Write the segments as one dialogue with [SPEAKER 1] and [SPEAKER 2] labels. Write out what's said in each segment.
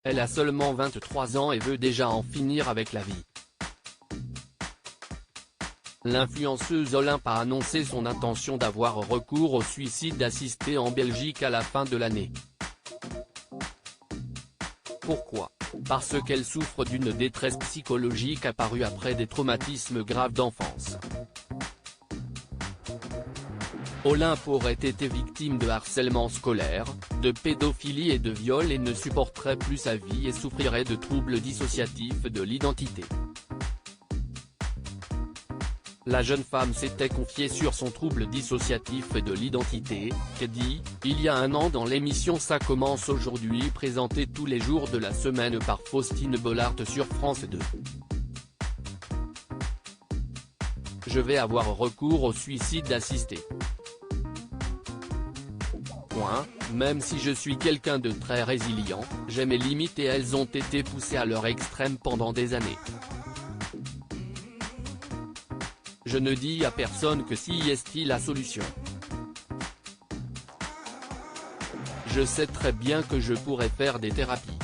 [SPEAKER 1] Elle a seulement 23 ans et veut déjà en finir avec la vie. L'influenceuse Olympe a annoncé son intention d'avoir recours au suicide assisté en Belgique à la fin de l'année. Pourquoi ? Parce qu'elle souffre d'une détresse psychologique apparue après des traumatismes graves d'enfance. Olympe aurait été victime de harcèlement scolaire, de pédophilie et de viol et ne supporterait plus sa vie et souffrirait de troubles dissociatifs de l'identité. La jeune femme s'était confiée sur son trouble dissociatif de l'identité, dit, il y a un an dans l'émission Ça commence aujourd'hui présentée tous les jours de la semaine par Faustine Bollaert sur France 2. Je vais avoir recours au suicide assisté. Même si je suis quelqu'un de très résilient, j'ai mes limites et elles ont été poussées à leur extrême pendant des années. Je ne dis à personne que si est la solution. Je sais très bien que je pourrais faire des thérapies.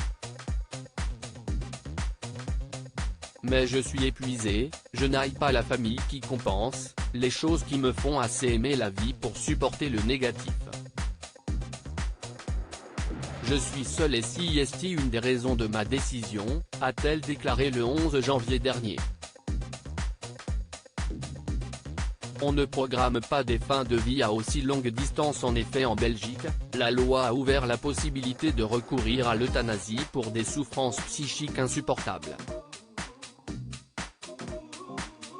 [SPEAKER 1] Mais je suis épuisé, je n'aille pas la famille qui compense, les choses qui me font assez aimer la vie pour supporter le négatif. Je suis seul et si est une des raisons de ma décision, a-t-elle déclaré le 11 janvier dernier. On ne programme pas des fins de vie à aussi longue distance. En effet, en Belgique, la loi a ouvert la possibilité de recourir à l'euthanasie pour des souffrances psychiques insupportables.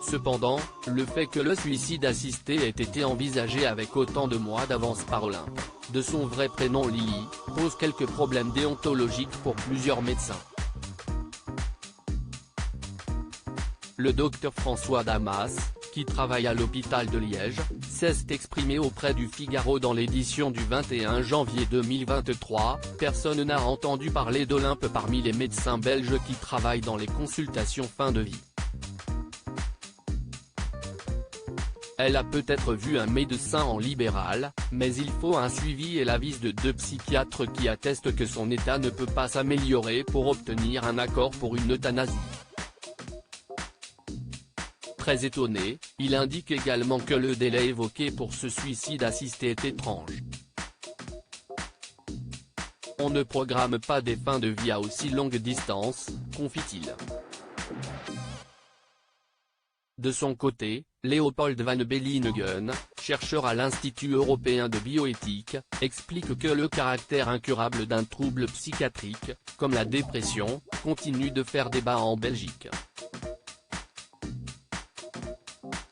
[SPEAKER 1] Cependant, le fait que le suicide assisté ait été envisagé avec autant de mois d'avance par Olympe, de son vrai prénom Lily, pose quelques problèmes déontologiques pour plusieurs médecins. Le docteur François Damas, qui travaille à l'hôpital de Liège, s'est exprimé auprès du Figaro dans l'édition du 21 janvier 2023, personne n'a entendu parler d'Olympe parmi les médecins belges qui travaillent dans les consultations fin de vie. Elle a peut-être vu un médecin en libéral, mais il faut un suivi et l'avis de 2 psychiatres qui attestent que son état ne peut pas s'améliorer pour obtenir un accord pour une euthanasie. Très étonné, il indique également que le délai évoqué pour ce suicide assisté est étrange. On ne programme pas des fins de vie à aussi longue distance, confie-t-il. De son côté, Léopold van Bellingen, chercheur à l'Institut européen de bioéthique, explique que le caractère incurable d'un trouble psychiatrique, comme la dépression, continue de faire débat en Belgique.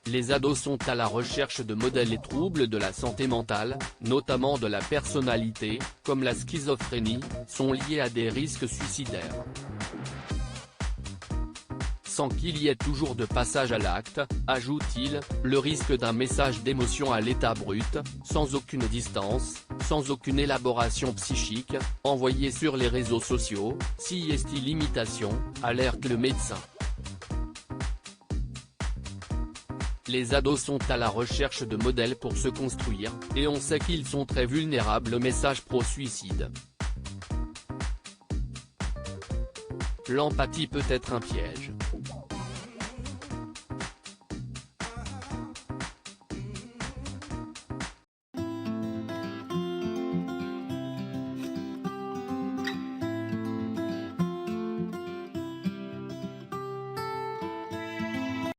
[SPEAKER 1] Les ados sont à la recherche de modèles et troubles de la santé mentale, notamment de la personnalité, comme la schizophrénie, sont liés à des risques suicidaires. Sans qu'il y ait toujours de passage à l'acte, ajoute-t-il, le risque d'un message d'émotion à l'état brut, sans aucune distance, sans aucune élaboration psychique, envoyé sur les réseaux sociaux, si est l'imitation, alerte le médecin. Les ados sont à la recherche de modèles pour se construire, et on sait qu'ils sont très vulnérables aux messages pro-suicide. L'empathie peut être un piège.